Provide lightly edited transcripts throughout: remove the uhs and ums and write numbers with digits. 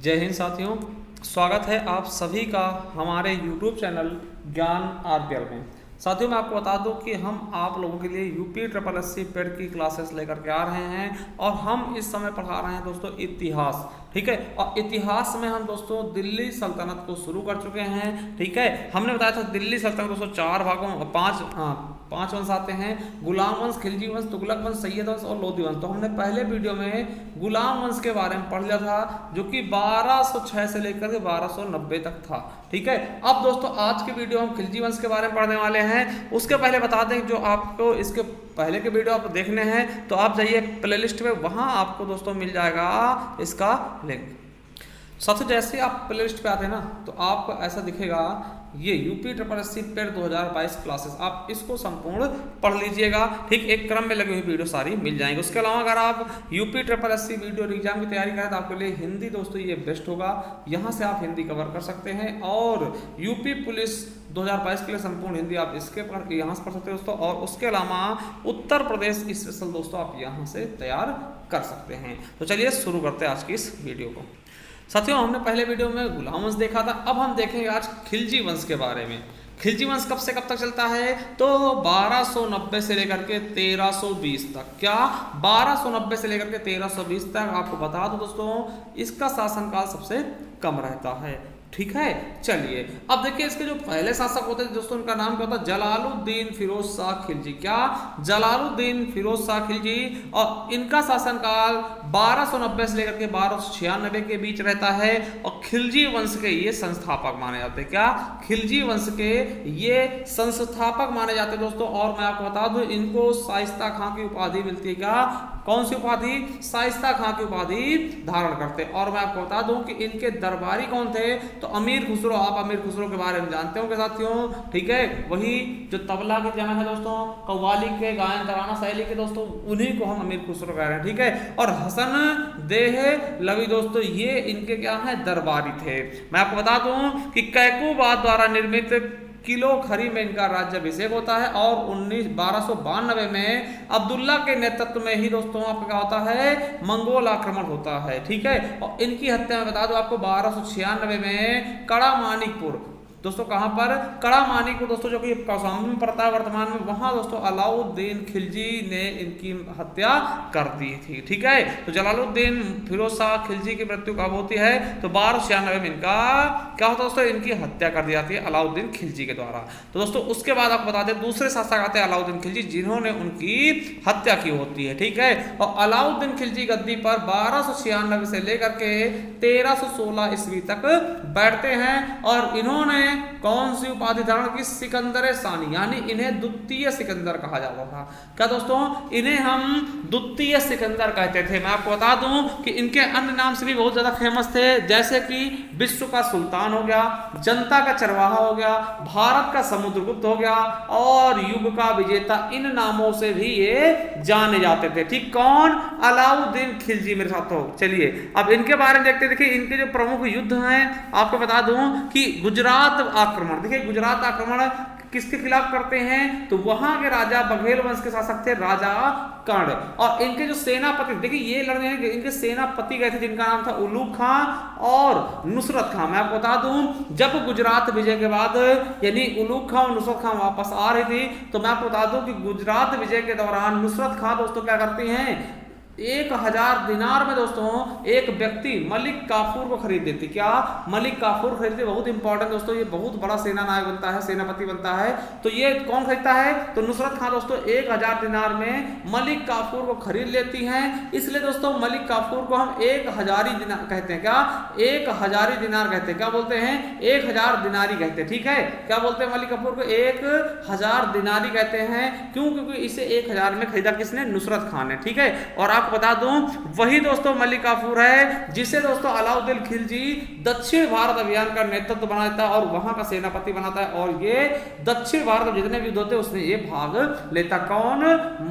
जय हिंद साथियों, स्वागत है आप सभी का हमारे YouTube चैनल ज्ञान आरपीएल में। साथियों मैं आपको बता दूं कि हम आप लोगों के लिए यूपी ट्रिपल एससी पेड की क्लासेस लेकर के आ रहे हैं और हम इस समय पढ़ा रहे हैं दोस्तों इतिहास। ठीक है, और इतिहास में हम दोस्तों दिल्ली सल्तनत को शुरू कर चुके हैं। ठीक है, हमने बताया था दिल्ली सल्तनत दोस्तों चार भागों पांच वंश आते हैं: गुलाम वंश, खिलजी वंश, तुगलक वंश, सैयद वंश और लोधी वंश। तो हमने पहले वीडियो में गुलाम वंश के बारे में पढ़ लिया था जो कि 1206 से लेकर के 1290 तक था। ठीक है, अब दोस्तों आज के वीडियो हम खिलजी वंश के बारे में पढ़ने वाले हैं। उसके पहले बता दें जो आपको इसके पहले के वीडियो आप देखने हैं तो आप जाइए प्लेलिस्ट में, वहां आपको दोस्तों मिल जाएगा इसका लिंक। साथियों जैसे आप प्लेलिस्ट पे आते हैं ना तो आपको ऐसा दिखेगा ये UP triple SC paid 2022 classes, आप इसको संपूर्ण पढ़ लीजिएगा। ठीक, एक क्रम में लगी हुई वीडियो सारी मिल जाएंगी। उसके अलावा अगर आप UP triple SC video exam की तैयारी करें तो आपके लिए हिंदी दोस्तों ये बेस्ट होगा, यहाँ से आप हिंदी कवर कर सकते हैं। और यूपी पुलिस 2022 के लिए संपूर्ण हिंदी आप इसके पर यहाँ से पढ़ सकते हैं दोस्तों। और उसके अलावा उत्तर प्रदेश स्पेशल दोस्तों आप यहाँ से तैयार कर सकते हैं। तो चलिए शुरू करते हैं आज की इस वीडियो को। साथियों हमने पहले वीडियो में गुलाम वंश देखा था, अब हम देखेंगे आज खिलजी वंश के बारे में। खिलजी वंश कब से कब तक चलता है तो 1290 से लेकर के 1320 तक। क्या 1290 से लेकर के 1320 तक आपको बता दूं दोस्तों इसका शासनकाल सबसे कम रहता है। ठीक है, चलिए अब देखिए इसके जो पहले शासक होते थे दोस्तों उनका नाम क्या होता है? जलालुद्दीन फिरोज शाह खिलजी। क्या? जलालुद्दीन फिरोज शाह खिलजी। और इनका शासनकाल 1290 से लेकर के 1296 के बीच रहता है। और खिलजी वंश के ये संस्थापक माने जाते हैं। क्या? खिलजी वंश के ये संस्थापक माने जाते हैं दोस्तों। और मैं आपको बता दूं इनको शाइस्ता खां की उपाधि मिलती है। क्या? कौन सी उपाधि? शाइस्ता खां की उपाधि धारण करते। और मैं आपको बता दूं कि इनके दरबारी कौन थे तो अमीर खुसरो। आप अमीर खुसरो के बारे में जानते होंगे साथियों। ठीक है, वही जो तबला के जनक है दोस्तों, कव्वाली के गायन तराना शैली के दोस्तों, उन्हीं को हम अमीर खुसरो कह रहे हैं। ठीक है, और हसन देहलवी दोस्तों ये इनके क्या है? दरबारी थे। मैं आपको बता दूं कि कैकूबाद द्वारा निर्मित किलो खरी में इनका राज्याभिषेक होता है। और 1292 में अब्दुल्ला के नेतृत्व में ही दोस्तों आपका क्या होता है? मंगोल आक्रमण होता है। ठीक है, और इनकी हत्या मैं बता दूं आपको 1296 में कड़ा मानिकपुर दोस्तों, कहां पर? कड़ा मानिकपुर दोस्तों जो कि कौशाम्बी में पड़ता है वर्तमान में, वहां दोस्तों अलाउद्दीन खिलजी ने इनकी हत्या कर दी थी। ठीक है, तो जलालुद्दीन फिरोज शाह खिलजी की मृत्यु कब होती है तो 1296 में इनका क्या होता है दोस्तों? इनकी हत्या कर दी जाती है अलाउद्दीन खिलजी के द्वारा। तो दोस्तों उसके बाद आपको बता दें दूसरे शासक आते हैं अलाउद्दीन खिलजी जिन्होंने उनकी हत्या की होती है। ठीक है, और अलाउद्दीन खिलजी गद्दी पर 1296 से लेकर के 1316 ईस्वी तक बैठते हैं। और इन्होंने कौन सी उपाधि धारण की? सिकंदर सानी, यानी इन्हें द्वितीय सिकंदर कहा जाता था। क्या दोस्तों? इन्हें हम द्वितीय सिकंदर कहते थे। मैं आपको बता दूं कि इनके अन्य नाम से भी बहुत ज्यादा फेमस थे, जैसे कि विश्व का सुल्तान हो गया, जनता का चरवाहा हो गया, भारत का समुद्रगुप्त हो गया और युग का विजेता। इन नामों से भी ये जाने जाते थे। ठीक, कौन? अलाउद्दीन खिलजी मेरे साथ हो। चलिए अब इनके बारे में देखते। देखिए इनके जो प्रमुख युद्ध हैं आपको बता दूं कि गुजरात आक्रमण। देखिए गुजरात आक्रमण किसके खिलाफ करते हैं तो वहां के राजा बघेल वंश के शासक थे राजा कर्ण। और इनके जो सेनापति, देखिए ये लड़ने इनके सेनापति गए थे जिनका नाम था उलूग खां और नुसरत खां। मैं आपको बता दूं जब गुजरात विजय के बाद यानी उलूग खां और नुसरत खां वापस आ रही थी तो मैं आपको बता दूं कि गुजरात विजय के दौरान नुसरत खां दोस्तों क्या करती हैं 1000 दिनार में दोस्तों एक व्यक्ति मलिक काफूर को खरीद देती। क्या? मलिक काफूर खरीदती। बहुत इंपॉर्टेंट दोस्तों, ये बहुत बड़ा सेना नायक बनता है, सेनापति बनता है। तो ये कौन खरीदता है तो नुसरत खां दोस्तों 1000 दिनार में मलिक काफूर को खरीद लेती हैं। इसलिए दोस्तों मलिक काफूर को हम 1000 दिनार कहते हैं। क्या? 1000 दिनार कहते हैं। क्या बोलते हैं? 1000 दिनारी कहते हैं। ठीक है, क्या बोलते हैं? मलिक काफूर को 1000 दिनारी कहते हैं। क्यों? क्योंकि इसे 1000 में खरीदा किसने? नुसरत खान ने। ठीक है, और आपको बता दूं वही दोस्तों मलिक काफूर है जिसे दोस्तों अलाउद्दीन खिलजी दक्षिण भारत अभियान का नेतृत्व बनाता है और वहां का सेनापति बनाता है। और ये दक्षिण भारत में जितने भी युद्ध होते हैं उसमें ये भाग लेता। कौन?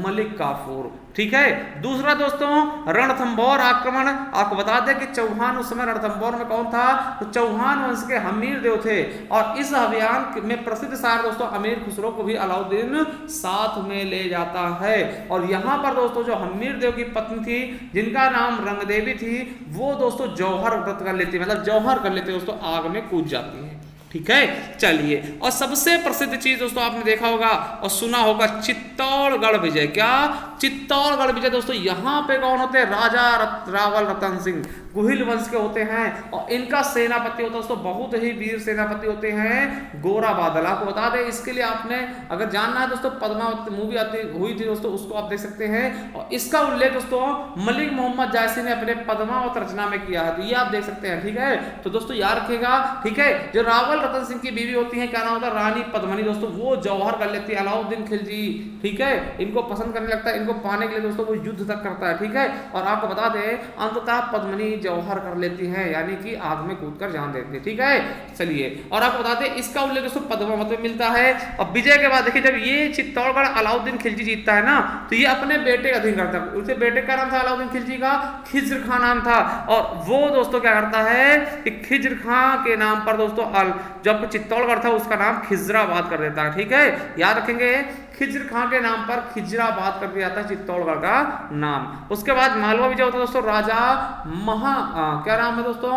मलिक काफूर। ठीक है। दूसरा दोस्तों रणथंभौर आक्रमण, आपको बता दें कि चौहान उस समय रणथंभौर में कौन था, तो चौहान वंश के हमीर देव थे। और इस अभियान में प्रसिद्ध शायर दोस्तों अमीर खुसरो को भी अलाउद्दीन साथ में ले जाता है। और यहाँ पर दोस्तों जो हमीर देव की पत्नी थी जिनका नाम रंगदेवी थी, वो दोस्तों जौहर व्रत कर लेती है, मतलब जौहर कर लेती है दोस्तों, आग में कूद जाती है। ठीक है, चलिए। और सबसे प्रसिद्ध चीज दोस्तों आपने देखा होगा और सुना होगा, चित्तौड़गढ़ विजय। क्या? चित्तौड़गढ़ विजय दोस्तों। यहाँ पे कौन होते हैं? राजा रावल रतन सिंह गुहिल वंश के होते हैं। और इनका सेनापति होता है दोस्तों, बहुत ही वीर सेनापति होते हैं, गोरा बादल। आपको बता दें, इसके लिए आपने अगर जानना है दोस्तों, पद्मावत मूवी आती हुई थी दोस्तों, उसको आप देख सकते हैं। और इसका उल्लेख दोस्तों मलिक मोहम्मद जायसी ने अपने पद्मावत रचना में किया है, तो ये आप देख सकते हैं। ठीक है, तो दोस्तों याद रखिएगा। ठीक है, जो रावल रतन सिंह की बीवी होती है, क्या नाम होता है? रानी पद्मनी दोस्तों, वो जौहर कर लेती है अलाउद्दीन खिलजी। ठीक है, इनको पसंद करने लगता है, इनको पाने के लिए दोस्तों वो युद्ध तक करता है। ठीक है, और आपको बता दें अंततः पद्मनी जौहर कर लेती है, यानी कि आग में कूदकर जान देती है। ठीक है, चलिए। और आपको बता दें इसका उल्लेख दोस्तों पद्मावत में मिलता है। और विजय के बाद देखिए, जब ये चित्तौड़गढ़ अलाउद्दीन खिलजी जीतता है ना, तो ये अपने बेटे का अधीन करता है। उसके बेटे का नाम था अलाउद्दीन खिलजी का, खिज्र खां नाम था। और वो दोस्तों क्या करता है कि खिज्र खां के नाम पर दोस्तों जब चित्तौड़गढ़ था उसका नाम खिजराबाद कर देता है। ठीक है, याद रखेंगे, खिज्र खां के नाम पर खिजराबाद कर दिया जाता है चित्तौड़गढ़ का नाम। उसके बाद मालवा विजय होता है दोस्तों, राजा क्या नाम है दोस्तों?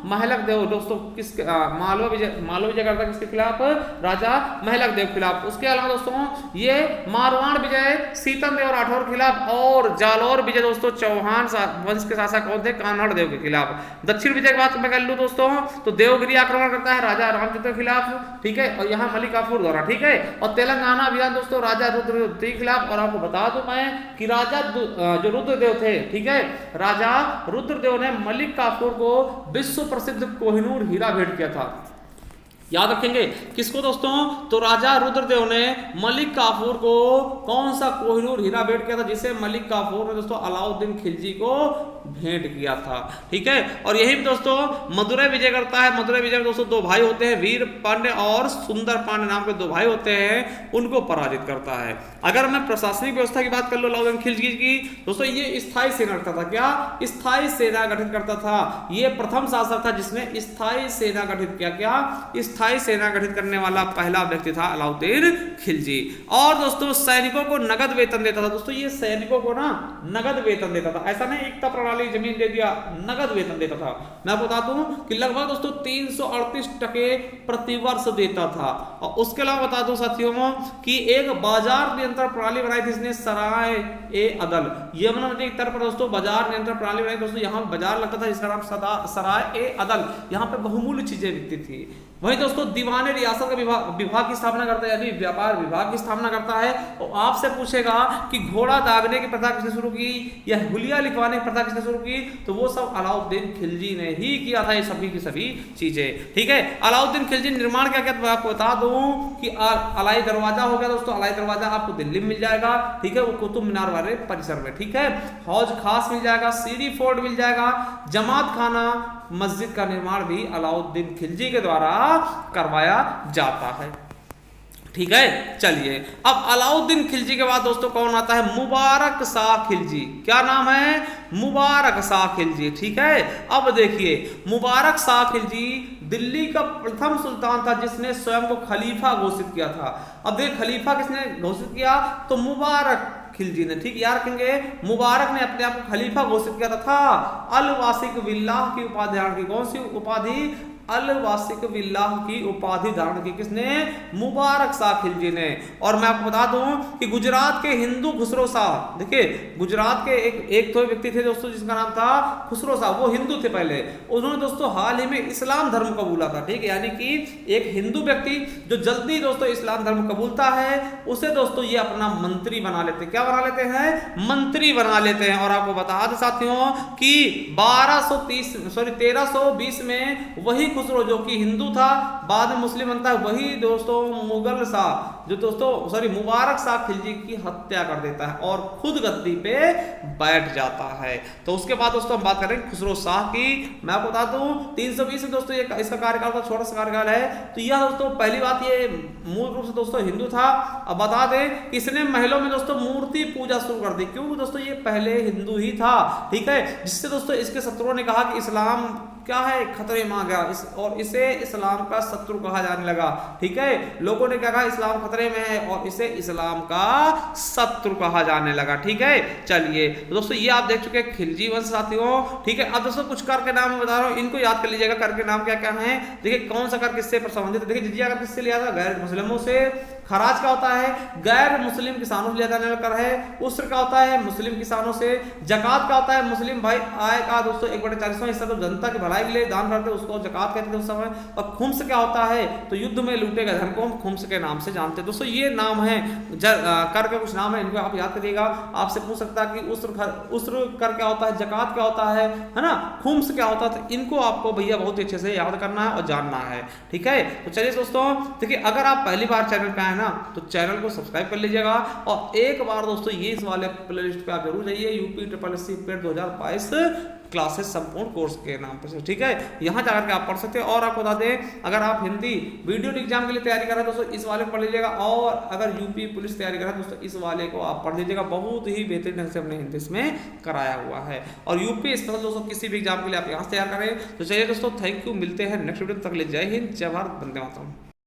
महलक देव दोस्तों। किस मालवा विजय करता है किसके खिलाफ? राजा महलक देव खिलाफ। उसके अलावा दोस्तों ये मारवाड़ विजय सीतन देव राठौर के खिलाफ, और जालौर विजय दोस्तों चौहान वंश के शासक कौन थे? कान्हड़ देव के खिलाफ। दक्षिण विजय की बात मैं कर लूं दोस्तों, तो देवगिरी आक्रमण करता है राजा रामचंद्र के खिलाफ। ठीक है, और यहाँ मलिक काफूर द्वारा। ठीक है, और तेलंगाना अभियान दोस्तों राजा रुद्रदेव के खिलाफ। और आपको बता दूं मैं कि राजा जो रुद्रदेव थे, ठीक है, राजा रुद्रदेव ने मलिक काफूर को विश्व प्रसिद्ध कोहिनूर हीरा भेंट किया था। याद रखेंगे किसको दोस्तों? तो राजा रुद्रदेव ने मलिक काफूर को कौन सा कोहिनूर हीरा भेंट किया था, जिसे मलिक काफूर ने दोस्तों अलाउद्दीन खिलजी को भेंट किया था। ठीक है, और यही दोस्तों मदुरै विजय करता है। मदुरै विजय में दोस्तों दो भाई होते हैं, वीर पांडे और सुंदर पांडे नाम के दो भाई होते हैं, उनको पराजित करता है। अगर मैं प्रशासनिक व्यवस्था की बात कर लूं अलाउद्दीन खिलजी की, दोस्तों ये स्थायी सेना करता था। क्या? स्थायी सेना गठित करता था। ये प्रथम शासक था जिसने स्थायी सेना गठित किया। क्या? स्थायी सेना गठित करने वाला पहला व्यक्ति था अलाउद्दीन खिलजी। और दोस्तों सैनिकों को नगद वेतन देता था। दोस्तों ये सैनिकों को ना नगद वेतन देता था, ऐसा नहीं एकता प्रणाली जमीन दे दिया, नगद वेतन देता था। मैं आपको बता दूं कि लगभग दोस्तों 338% प्रतिवर्ष देता था। और उसके अलावा बता दूं साथियों कि एक बाजार नियंत्रण प्रणाली बनाई थी इसने, सराय ए अदल। यमुना नदी के तट पर दोस्तों बाजार नियंत्रण प्रणाली बनाई दोस्तों, यहाँ बाजार लगता था जिसका नाम सराय ए अदल। यहाँ पे बहुमूल्य चीजें बिकती थी। वही दोस्तों दीवाने रियासत का विभाग की स्थापना करता है, यानी व्यापार विभाग की स्थापना करता है। और आपसे पूछेगा कि घोड़ा दागने की प्रथा किसने शुरू की या हुलिया लिखवाने की प्रथा किसने शुरू की, तो वो सब अलाउद्दीन खिलजी ने ही किया था, ये सभी की सभी चीजें। ठीक है, अलाउद्दीन खिलजी निर्माण क्या किया तो आपको बता दूं कि अलाई दरवाजा हो गया दोस्तों। अलाई दरवाजा आपको दिल्ली में मिल जाएगा। ठीक है, वो कुतुब मीनार वाले परिसर में। ठीक है, हौज खास मिल जाएगा, सीरी फोर्ट मिल जाएगा, जमात खाना मस्जिद का निर्माण भी अलाउद्दीन खिलजी के द्वारा करवाया जाता है। ठीक है, चलिए। अब अलाउद्दीन खिलजी के बाद दोस्तों कौन आता है? मुबारक शाह खिलजी। क्या नाम है? मुबारक शाह खिलजी। ठीक है, अब देखिए मुबारक शाह खिलजी दिल्ली का प्रथम सुल्तान था जिसने स्वयं को खलीफा घोषित किया था। अब देखिए खलीफा किसने घोषित किया? तो मुबारक खिलजी ने। ठीक, याद रखेंगे मुबारक ने अपने आप को खलीफा घोषित किया था। अल वासिक बिल्लाह की उपाधि धारण की। कौन सी उपाधि? अल वासिक बिल्लाह की उपाधि धारण की। किसने? मुबारक शाह खिलजी ने। और मैं आपको बता दूं कि गुजरात के हिंदू खुसरो शाह, देखिए गुजरात के एक तो व्यक्ति थे दोस्तों जिसका नाम था खुसरो शाह, वो हिंदू थे पहले। उन्होंने दोस्तों हाल ही में इस्लाम धर्म कबूला था। ठीक है, यानी कि एक हिंदू व्यक्ति जो जल्दी दोस्तों इस्लाम धर्म कबूलता है उसे दोस्तों ये अपना मंत्री बना लेते। क्या बना लेते हैं? मंत्री बना लेते हैं। और आपको बता दें साथियों कि 1320 में वही खुसरो जो कि हिंदू था, बाद में मुस्लिम बनता है, वही दोस्तों मुगल शाह जो दोस्तों सॉरी मुबारक शाह खिलजी की हत्या कर देता है और खुद गद्दी पे बैठ जाता है। तो उसके बाद दोस्तों हम बात करेंगे खुसरो शाह की। मैं आपको बता दूं 320 में दोस्तों ये इसका कार्यकाल था, छोटा सा कार्यकाल है। तो यह दोस्तों पहली बात ये मूल रूप से दोस्तों हिंदू था। अब बता दें कि इसने महलों में दोस्तों मूर्ति पूजा शुरू कर दी, क्योंकि दोस्तों ये पहले हिंदू ही था, ठीक है। जिससे दोस्तों इसके शत्रुओं ने कहा कि इस्लाम क्या है, खतरे में आ गया और इसे इस्लाम का शत्रु कहा जाने लगा, ठीक है। लोगों ने क्या कहा, इस्लाम खतरे में है और इसे इस्लाम का शत्रु कहा जाने लगा, ठीक है। चलिए तो दोस्तों ये आप देख चुके हैं खिलजी वंश साथियों, ठीक है। अब दोस्तों कुछ कर के नाम बता रहा हूँ, इनको याद कर लीजिएगा। कर के नाम क्या क्या है, देखिए कौन सा कर किससे संबंधित है। देखिए जिजिया कर किससे लिया था, गैर मुस्लिमों से। खराज का होता है गैर मुस्लिम किसानों से लिया जाने वाला कर है। उस्र का होता है मुस्लिम किसानों से। जकात का होता है मुस्लिम भाई आय का दोस्तों 1/40वां हिस्सा तो जनता की भलाई के लिए दान करते हैं, उसको जकात कहते थे उस समय। और खुम्स क्या होता है, तो युद्ध में लूटे गए धन को हम खुम्स के नाम से जानते हैं। दोस्तों ये नाम है कर के कुछ नाम है, इनको आप याद करिएगा। आपसे पूछ सकता है कि उस्र कर क्या होता है, जकात क्या होता है ना, खुम्स क्या होता है। तो इनको आपको भैया बहुत अच्छे से याद करना है और जानना है, ठीक है। तो चलिए दोस्तों देखिए, अगर आप पहली बार चैनल पे आए ना तो चैनल को सब्सक्राइब कर लीजिएगा और एक बार दोस्तों ये इस वाले प्लेलिस्ट पे आप जरूर जाइए, यूपी SSC पेट 2022 क्लासेस संपूर्ण कोर्स के नाम पर, ठीक है। यहाँ जाकर के आप पढ़ सकते हैं। और आपको बता दें अगर आप हिंदी वीडियो एग्जाम के लिए तैयारी कर रहे हैं दोस्तों इस वाले को पढ़ लीजिएगा, और अगर यूपी पुलिस तैयारी कर रहे हैं दोस्तों इस वाले को आप पढ़ लीजिएगा। बहुत ही बेहतरीन ढंग से हमने हिंदी इसमें कराया हुआ है। और यूपी स्पेशल दोस्तों किसी भी एग्जाम के लिए आप यहाँ से तैयार करें। तो चलिए दोस्तों थैंक यू, मिलते हैं नेक्स्ट वीडियो, तक ले जय हिंद, जय भारत, वंदे मातरम।